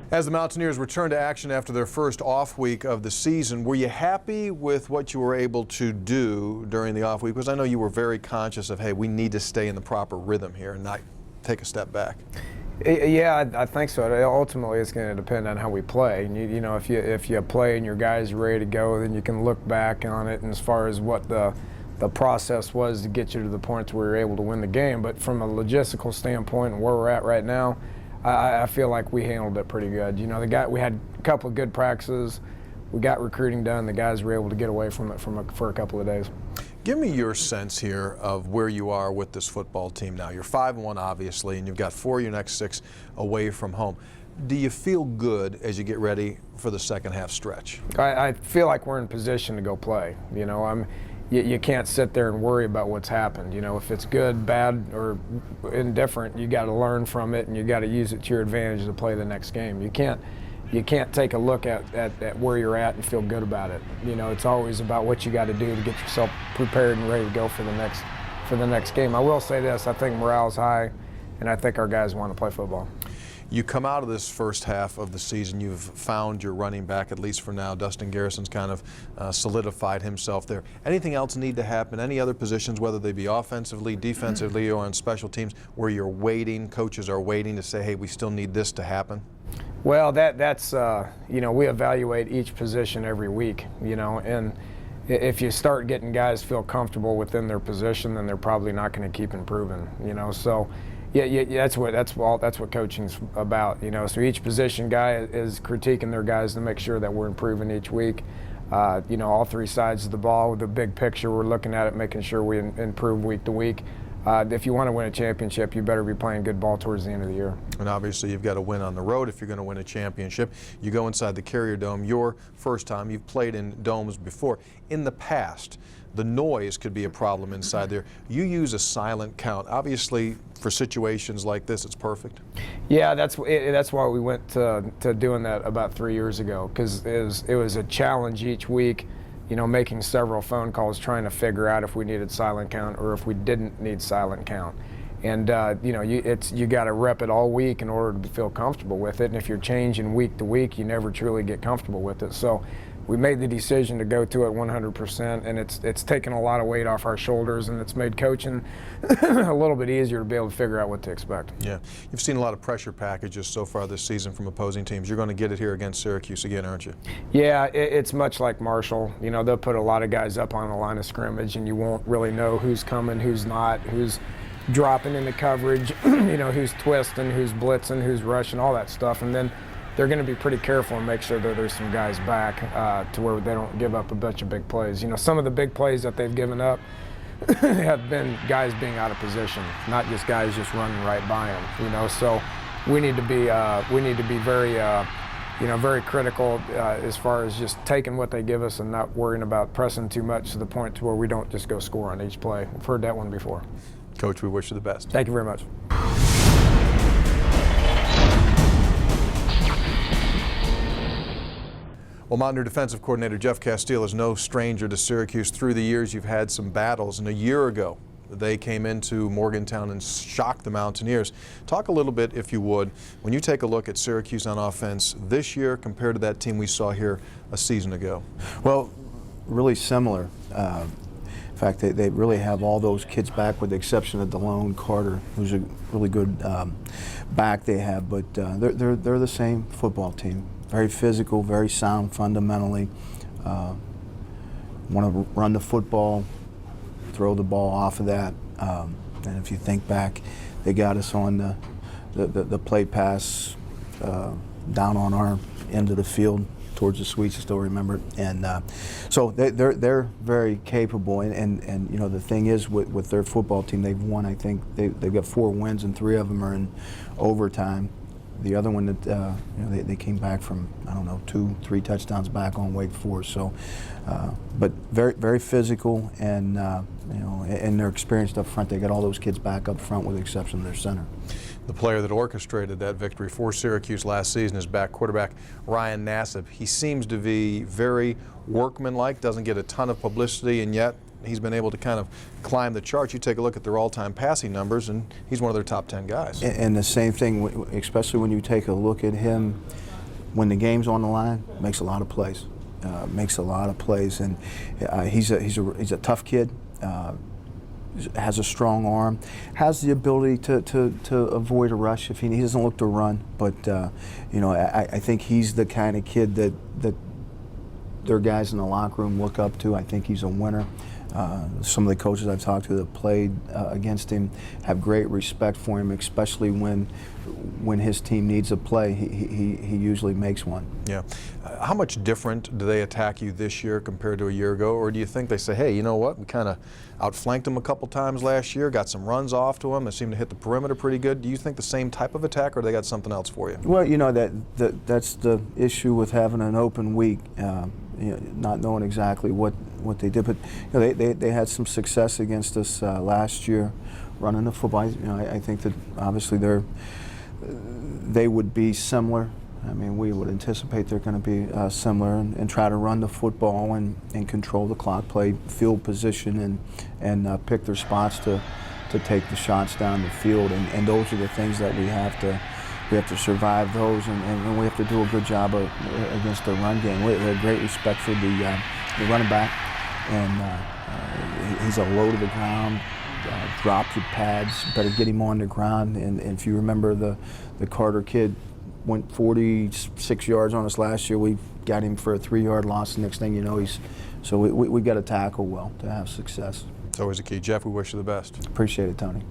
As the Mountaineers return to action after their first off week of the season, were you happy with what you were able to do during the off week? Because I know you were very conscious of, hey, we need to stay in the proper rhythm here and not take a step back. Yeah, I think so. Ultimately, it's going to depend on how we play. You know, if you play and your guys are ready to go, then you can look back on it and as far as what the process was to get you to the point where you're able to win the game. But from a logistical standpoint and where we're at right now, I feel like we handled it pretty good. You know, we had a couple of good practices. We got recruiting done. The guys were able to get away from it for a couple of days. Give me your sense here of where you are with this football team now. You're 5-1, obviously, and you've got 4 of your next 6 away from home. Do you feel good as you get ready for the second half stretch? I feel like we're in position to go play. You know, you can't sit there and worry about what's happened. You know, if it's good, bad, or indifferent, you got to learn from it and you got to use it to your advantage to play the next game. You can't take a look at where you're at and feel good about it. You know, it's always about what you got to do to get yourself prepared and ready to go for the next game. I will say this: I think morale's high, and I think our guys want to play football. You come out of this first half of the season, you've found your running back, at least for now. Dustin Garrison's kind of solidified himself there. Anything else need to happen? Any other positions, whether they be offensively, defensively, or on special teams, where you're waiting, coaches are waiting to say, hey, we still need this to happen? Well, that's you know, we evaluate each position every week, you know, and if you start getting guys feel comfortable within their position, then they're probably not going to keep improving, you know. So yeah, that's what coaching's about, you know. So each position guy is critiquing their guys to make sure that we're improving each week. You know, all 3 sides of the ball, with the big picture, we're looking at it, making sure we improve week to week. If you want to win a championship, you better be playing good ball towards the end of the year. And obviously you've got to win on the road if you're going to win a championship. You go inside the Carrier Dome, your first time. You've played in domes before. In the past, the noise could be a problem inside there. You use a silent count. Obviously, for situations like this, it's perfect. Yeah, that's why we went to doing that about 3 years ago, because it was a challenge each week. You know, making several phone calls trying to figure out if we needed silent count or if we didn't need silent count. And you know, you got to rep it all week in order to feel comfortable with it. And if you're changing week to week, you never truly get comfortable with it. So we made the decision to go to it 100%, and it's taken a lot of weight off our shoulders, and it's made coaching a little bit easier to be able to figure out what to expect. Yeah, you've seen a lot of pressure packages so far this season from opposing teams. You're going to get it here against Syracuse again, aren't you? Yeah, it's much like Marshall. You know, they'll put a lot of guys up on the line of scrimmage, and you won't really know who's coming, who's not, who's dropping into coverage, you know, who's twisting, who's blitzing, who's rushing, all that stuff. And then they're going to be pretty careful and make sure that there's some guys back to where they don't give up a bunch of big plays. You know, some of the big plays that they've given up have been guys being out of position, not just guys just running right by them. You know, so we need to be very you know, very critical as far as just taking what they give us and not worrying about pressing too much to the point to where we don't just go score on each play. We've heard that one before. Coach, we wish you the best. Thank you very much. Well, Mountaineer defensive coordinator Jeff Casteel is no stranger to Syracuse. Through the years, you've had some battles, and a year ago, they came into Morgantown and shocked the Mountaineers. Talk a little bit, if you would, when you take a look at Syracuse on offense this year compared to that team we saw here a season ago. Well, really similar. In fact, they really have all those kids back with the exception of DeLone Carter, who's a really good back they have, but they're the same football team. Very physical, very sound fundamentally. Want to run the football, throw the ball off of that. And if you think back, they got us on the play pass down on our end of the field towards the suites. I still remember it. And so they're very capable. And you know, the thing is with their football team, they've won. I think they've got 4 wins, and 3 of them are in overtime. The other one that you know, they came back from, I don't know, 2-3 touchdowns back on Wake Forest. So, but very physical, and you know, and they're experienced up front. They got all those kids back up front, with the exception of their center. The player that orchestrated that victory for Syracuse last season is back quarterback Ryan Nassib. He seems to be very workmanlike, doesn't get a ton of publicity, and yet he's been able to kind of climb the charts. You take a look at their all-time passing numbers, and he's one of their top 10 guys. And the same thing, especially when you take a look at him when the game's on the line, makes a lot of plays. And he's a tough kid. Has a strong arm, has the ability to avoid a rush if he doesn't look to run. But I think he's the kind of kid that their guys in the locker room look up to. I think he's a winner. Some of the coaches I've talked to that played against him have great respect for him, especially when his team needs a play. He usually makes one. Yeah. How much different do they attack you this year compared to a year ago? Or do you think they say, hey, you know what, we kind of outflanked them a couple times last year, got some runs off to them, they seem to hit the perimeter pretty good. Do you think the same type of attack, or they got something else for you? Well, that's the issue with having an open week, not knowing exactly what they did. But they had some success against us last year running the football. I think that obviously they would be similar. I mean, we would anticipate they're going to be similar and try to run the football and control the clock, play field position, and pick their spots to take the shots down the field. And those are the things that we have to survive those, and we have to do a good job against the run game. We have great respect for the running back, and he's a low to the ground. Drop your pads, better get him on the ground. And if you remember the Carter kid went 46 yards on us last year. We got him for a 3-yard loss. The next thing you know, we got to tackle well to have success. It's always a key. Jeff, we wish you the best. Appreciate it, Tony.